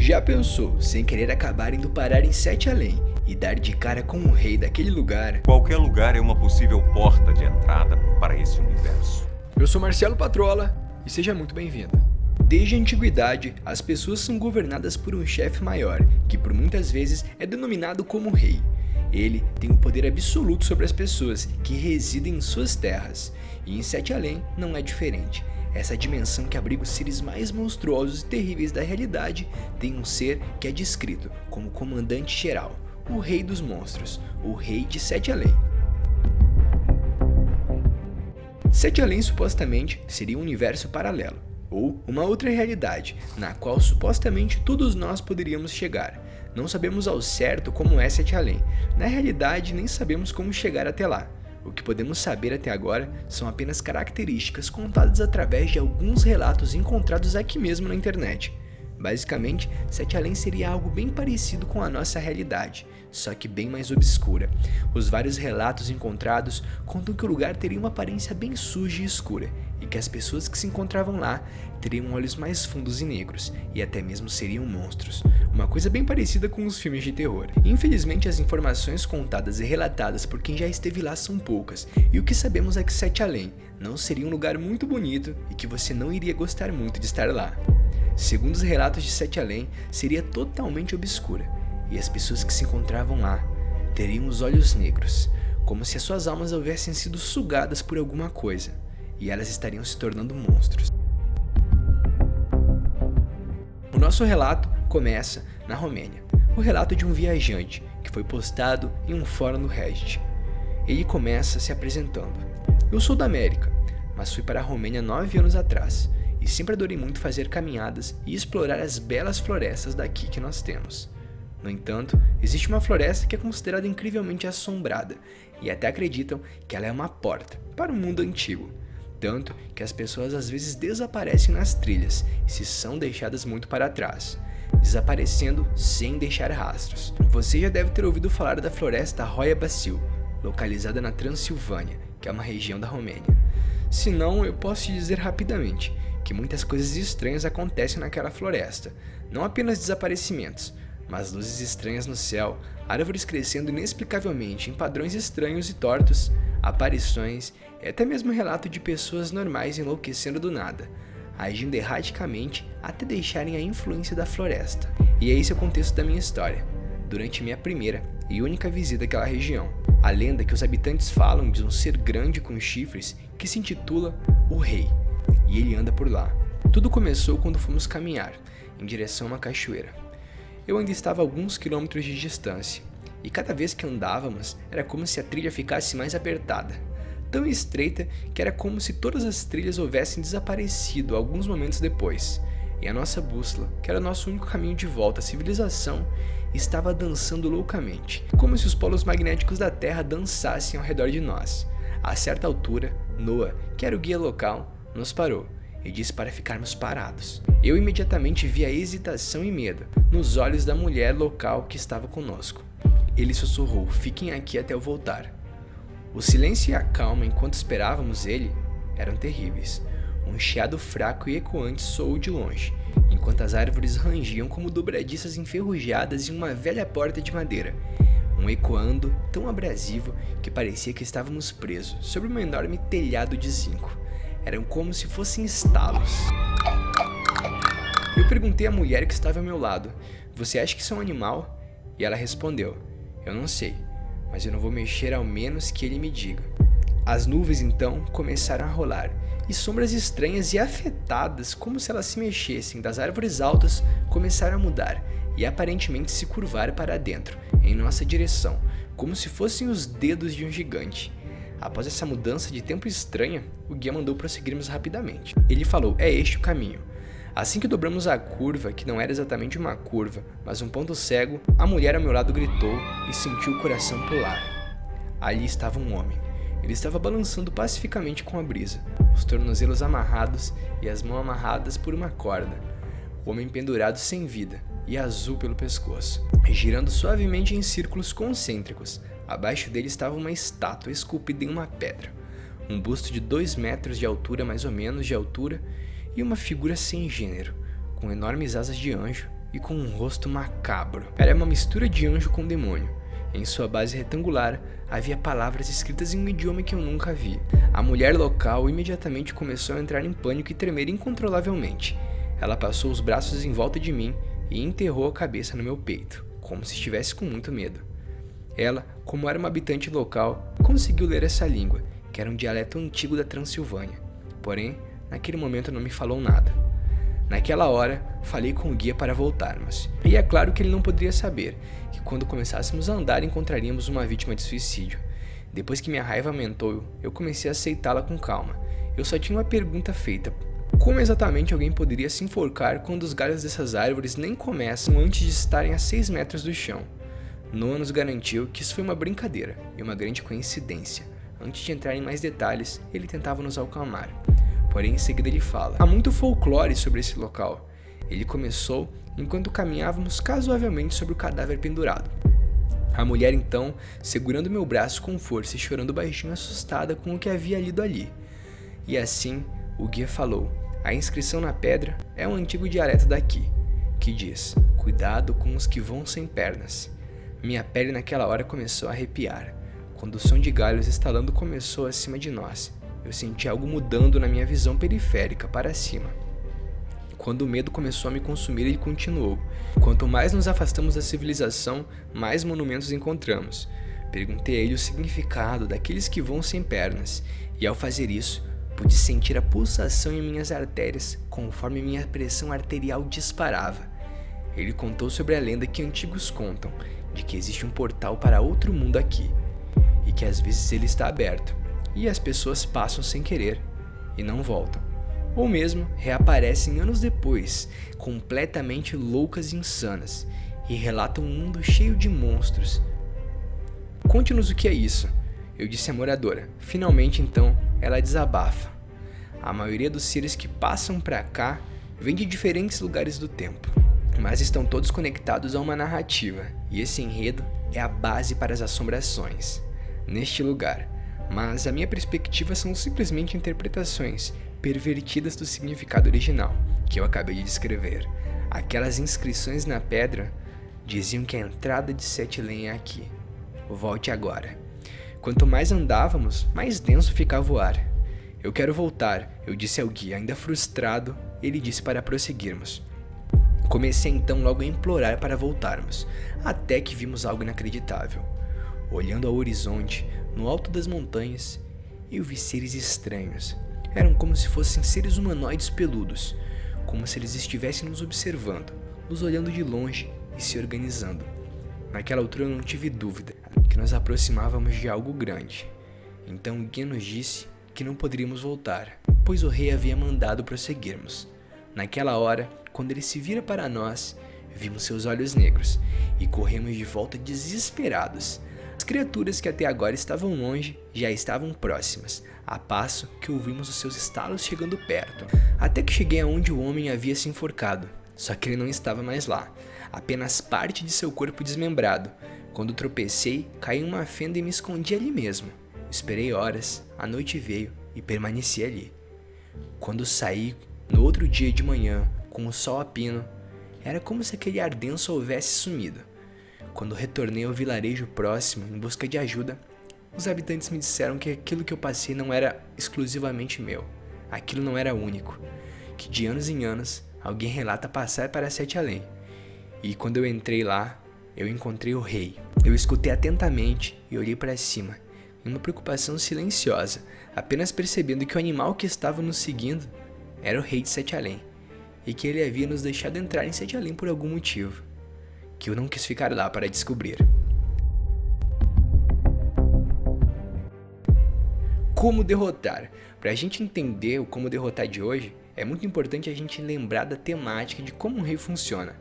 Já pensou, sem querer acabar indo parar em Sete Além e dar de cara com o rei daquele lugar? Qualquer lugar é uma possível porta de entrada para esse universo. Eu sou Marcelo Patrola e seja muito bem-vindo. Desde a antiguidade, as pessoas são governadas por um chefe maior, que por muitas vezes é denominado como rei. Ele tem o poder absoluto sobre as pessoas que residem em suas terras, e em Sete Além não é diferente. Essa dimensão que abriga os seres mais monstruosos e terríveis da realidade tem um ser que é descrito como comandante geral, o Rei dos Monstros, o Rei de Sete Além. Sete Além supostamente seria um universo paralelo, ou uma outra realidade, na qual supostamente todos nós poderíamos chegar. Não sabemos ao certo como é Sete Além, na realidade nem sabemos como chegar até lá. O que podemos saber até agora são apenas características contadas através de alguns relatos encontrados aqui mesmo na internet. Basicamente, Sete Além seria algo bem parecido com a nossa realidade, só que bem mais obscura. Os vários relatos encontrados contam que o lugar teria uma aparência bem suja e escura, e que as pessoas que se encontravam lá teriam olhos mais fundos e negros, e até mesmo seriam monstros. Uma coisa bem parecida com os filmes de terror. Infelizmente, as informações contadas e relatadas por quem já esteve lá são poucas, e o que sabemos é que Sete Além não seria um lugar muito bonito e que você não iria gostar muito de estar lá. Segundo os relatos de Sete Além, seria totalmente obscura, e as pessoas que se encontravam lá teriam os olhos negros, como se as suas almas houvessem sido sugadas por alguma coisa, e elas estariam se tornando monstros. O nosso relato começa na Romênia, o relato de um viajante que foi postado em um fórum do Reddit. Ele começa se apresentando: eu sou da América, mas fui para a Romênia 9 anos atrás, e sempre adorei muito fazer caminhadas e explorar as belas florestas daqui que nós temos. No entanto, existe uma floresta que é considerada incrivelmente assombrada, e até acreditam que ela é uma porta para o mundo antigo. Tanto que as pessoas às vezes desaparecem nas trilhas e se são deixadas muito para trás, desaparecendo sem deixar rastros. Você já deve ter ouvido falar da floresta Roia Bacil, localizada na Transilvânia, que é uma região da Romênia. Se não, eu posso te dizer rapidamente que muitas coisas estranhas acontecem naquela floresta, não apenas desaparecimentos, mas luzes estranhas no céu, árvores crescendo inexplicavelmente em padrões estranhos e tortos, aparições e até mesmo relato de pessoas normais enlouquecendo do nada, agindo erraticamente até deixarem a influência da floresta. E é esse o contexto da minha história, durante minha primeira e única visita àquela região. A lenda que os habitantes falam de um ser grande com chifres que se intitula o Rei, e ele anda por lá. Tudo começou quando fomos caminhar em direção a uma cachoeira. Eu ainda estava a alguns quilômetros de distância, e cada vez que andávamos era como se a trilha ficasse mais apertada, tão estreita que era como se todas as trilhas houvessem desaparecido alguns momentos depois, e a nossa bússola, que era o nosso único caminho de volta à civilização, estava dançando loucamente, como se os polos magnéticos da Terra dançassem ao redor de nós. A certa altura, Noah, que era o guia local, nos parou e disse para ficarmos parados. Eu imediatamente vi a hesitação e medo nos olhos da mulher local que estava conosco. Ele sussurrou: fiquem aqui até eu voltar. O silêncio e a calma enquanto esperávamos ele eram terríveis. Um chiado fraco e ecoante soou de longe, enquanto as árvores rangiam como dobradiças enferrujadas em uma velha porta de madeira. Um ecoando tão abrasivo que parecia que estávamos presos sobre um enorme telhado de zinco. Eram como se fossem estalos. Eu perguntei à mulher que estava ao meu lado: você acha que isso é um animal? E ela respondeu: eu não sei, mas eu não vou mexer ao menos que ele me diga. As nuvens então começaram a rolar, e sombras estranhas e afetadas, como se elas se mexessem, das árvores altas começaram a mudar e aparentemente se curvar para dentro, em nossa direção, como se fossem os dedos de um gigante. Após essa mudança de tempo estranha, o guia mandou prosseguirmos rapidamente. Ele falou: é este o caminho. Assim que dobramos a curva, que não era exatamente uma curva, mas um ponto cego, a mulher ao meu lado gritou e sentiu o coração pular. Ali estava um homem. Ele estava balançando pacificamente com a brisa, os tornozelos amarrados e as mãos amarradas por uma corda. O homem pendurado sem vida e azul pelo pescoço, girando suavemente em círculos concêntricos. Abaixo dele estava uma estátua esculpida em uma pedra, um busto de 2 metros de altura, mais ou menos de altura, e uma figura sem gênero, com enormes asas de anjo e com um rosto macabro. Era uma mistura de anjo com demônio. Em sua base retangular havia palavras escritas em um idioma que eu nunca vi. A mulher local imediatamente começou a entrar em pânico e tremer incontrolavelmente. Ela passou os braços em volta de mim e enterrou a cabeça no meu peito, como se estivesse com muito medo. Ela, como era uma habitante local, conseguiu ler essa língua, que era um dialeto antigo da Transilvânia. Porém, naquele momento não me falou nada. Naquela hora, falei com o guia para voltarmos. E é claro que ele não poderia saber que quando começássemos a andar encontraríamos uma vítima de suicídio. Depois que minha raiva aumentou, eu comecei a aceitá-la com calma. Eu só tinha uma pergunta feita. Como exatamente alguém poderia se enforcar quando os galhos dessas árvores nem começam antes de estarem a 6 metros do chão? Noah nos garantiu que isso foi uma brincadeira e uma grande coincidência. Antes de entrar em mais detalhes, ele tentava nos acalmar. Porém, em seguida ele fala: há muito folclore sobre esse local. Ele começou enquanto caminhávamos casualmente sobre o cadáver pendurado. A mulher então, segurando meu braço com força e chorando baixinho, assustada com o que havia lido ali. E assim, o guia falou: a inscrição na pedra é um antigo dialeto daqui, que diz: cuidado com os que vão sem pernas. Minha pele naquela hora começou a arrepiar, quando o som de galhos estalando começou acima de nós. Eu senti algo mudando na minha visão periférica para cima. Quando o medo começou a me consumir, ele continuou: quanto mais nos afastamos da civilização, mais monumentos encontramos. Perguntei a ele o significado daqueles que vão sem pernas, e ao fazer isso, pude sentir a pulsação em minhas artérias, conforme minha pressão arterial disparava. Ele contou sobre a lenda que antigos contam, de que existe um portal para outro mundo aqui, e que às vezes ele está aberto, e as pessoas passam sem querer, e não voltam. Ou mesmo reaparecem anos depois, completamente loucas e insanas, e relatam um mundo cheio de monstros. Conte-nos o que é isso, eu disse à moradora. Finalmente então, ela desabafa. A maioria dos seres que passam pra cá vem de diferentes lugares do tempo, mas estão todos conectados a uma narrativa, e esse enredo é a base para as assombrações neste lugar. Mas a minha perspectiva são simplesmente interpretações pervertidas do significado original que eu acabei de descrever. Aquelas inscrições na pedra diziam que a entrada de Sete Além é aqui. Volte agora. Quanto mais andávamos, mais denso ficava o ar. Eu quero voltar, eu disse ao guia. Ainda frustrado, ele disse para prosseguirmos. Comecei então logo a implorar para voltarmos, até que vimos algo inacreditável. Olhando ao horizonte, no alto das montanhas, eu vi seres estranhos. Eram como se fossem seres humanoides peludos, como se eles estivessem nos observando, nos olhando de longe e se organizando. Naquela altura eu não tive dúvida que nos aproximávamos de algo grande. Então o guia nos disse que não poderíamos voltar, pois o rei havia mandado prosseguirmos. Naquela hora, quando ele se vira para nós, vimos seus olhos negros e corremos de volta desesperados. As criaturas que até agora estavam longe já estavam próximas, a passo que ouvimos os seus estalos chegando perto, até que cheguei aonde o homem havia se enforcado. Só que ele não estava mais lá, apenas parte de seu corpo desmembrado. Quando tropecei, caí em uma fenda e me escondi ali mesmo. Esperei horas, a noite veio e permaneci ali. Quando saí, no outro dia de manhã, com o sol a pino, era como se aquele ar denso houvesse sumido. Quando retornei ao vilarejo próximo em busca de ajuda, os habitantes me disseram que aquilo que eu passei não era exclusivamente meu. Aquilo não era único. Que de anos em anos, alguém relata passar para Sete Além. E quando eu entrei lá, eu encontrei o rei. Eu escutei atentamente e olhei para cima, em uma preocupação silenciosa, apenas percebendo que o animal que estava nos seguindo era o rei de Sete Além, e que ele havia nos deixado entrar em Sete Além por algum motivo, que eu não quis ficar lá para descobrir. Como derrotar? Para a gente entender o como derrotar de hoje, é muito importante a gente lembrar da temática de como um rei funciona.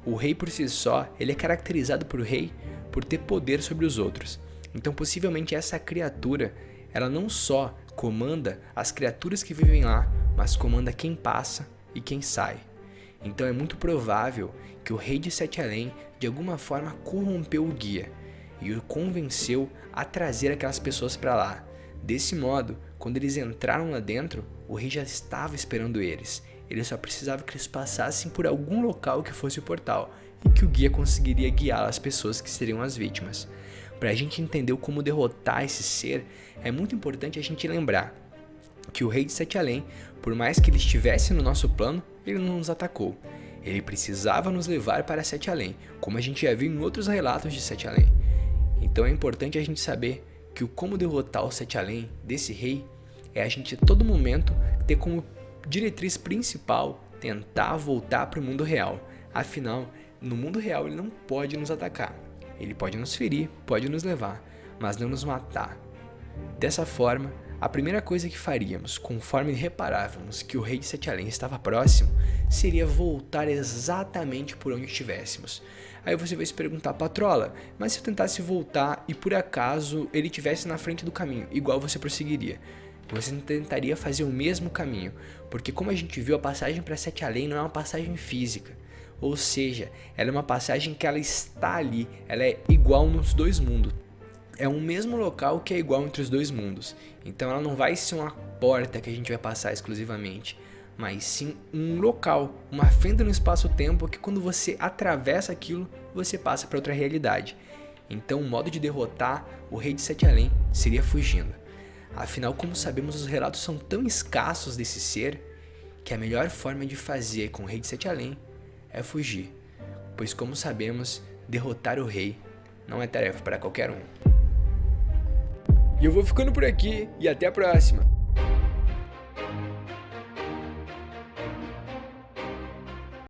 O rei por si só, ele é caracterizado por rei por ter poder sobre os outros. Então possivelmente essa criatura, ela não só comanda as criaturas que vivem lá, mas comanda quem passa e quem sai. Então é muito provável que o rei de Sete Além de alguma forma corrompeu o guia e o convenceu a trazer aquelas pessoas para lá. Desse modo, quando eles entraram lá dentro, o rei já estava esperando eles. Ele só precisava que eles passassem por algum local que fosse o portal e que o guia conseguiria guiar as pessoas que seriam as vítimas. Para a gente entender como derrotar esse ser, é muito importante a gente lembrar que o Rei de Sete Além, por mais que ele estivesse no nosso plano, ele não nos atacou. Ele precisava nos levar para Sete Além, como a gente já viu em outros relatos de Sete Além. Então é importante a gente saber que o como derrotar o Sete Além desse rei é a gente a todo momento ter como diretriz principal tentar voltar para o mundo real. Afinal, no mundo real ele não pode nos atacar. Ele pode nos ferir, pode nos levar, mas não nos matar. Dessa forma, a primeira coisa que faríamos, conforme reparávamos que o Rei de Sete Além estava próximo, seria voltar exatamente por onde estivéssemos. Aí você vai se perguntar, Patrola, mas se eu tentasse voltar e por acaso ele estivesse na frente do caminho, igual você prosseguiria? Você tentaria fazer o mesmo caminho, porque como a gente viu, a passagem para Sete Além não é uma passagem física. Ou seja, ela é uma passagem que ela está ali, ela é igual nos dois mundos. É um mesmo local que é igual entre os dois mundos. Então ela não vai ser uma porta que a gente vai passar exclusivamente, mas sim um local, uma fenda no espaço-tempo que quando você atravessa aquilo, você passa para outra realidade. Então o modo de derrotar o Rei de Sete Além seria fugindo. Afinal, como sabemos, os relatos são tão escassos desse ser que a melhor forma de fazer com o Rei de Sete Além é fugir, pois como sabemos, derrotar o rei não é tarefa para qualquer um. E eu vou ficando por aqui e até a próxima!